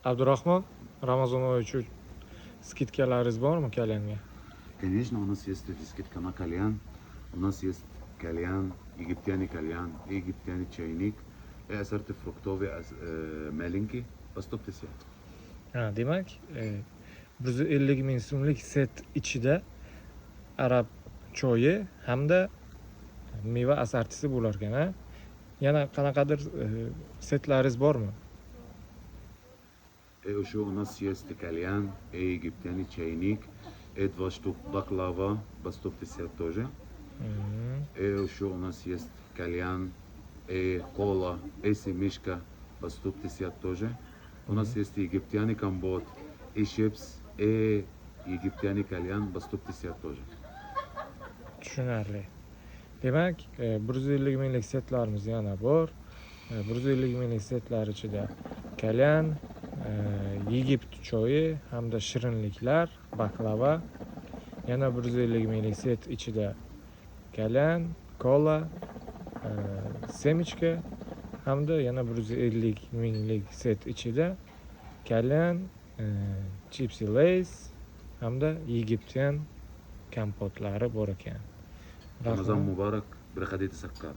Abdurahmon, Ramazon oyi uchun skidkalaringiz bormi kalyanga? Конечно, у нас есть скидка на кальян. У нас есть кальян, кальян, египтяний чайник, и ассорти фруктовый, маленький, по 150. Ha, demak, 150 ming so'mlik set ichida arab choyi hamda meva assortisi bo'lar ekan, ha? Yana qanaqadir setlaringiz bormi? И еще у нас есть кальян, и египтяний чайник, и 2 штук баклава, по 150 тоже. И еще у нас есть кальян, и кола, и семишка, по 150 тоже. У нас есть египтяний компот, и чипс, и египтяний кальян, по 150 тоже. Tushunarli. Demak, 150 minglik setlarimiz yana bor. 150 minglik setlar ichida kalyan, Egipt choyi hamda shirinliklar, baklava. Yana 150 minglik set ichida kalyan, kola, semichka hamda yana 150 minglik set ichida kalyan, chipsi lays hamda Egiptian kompotlari bor ekan. Ramazan mübarek, bir hadid sakkar.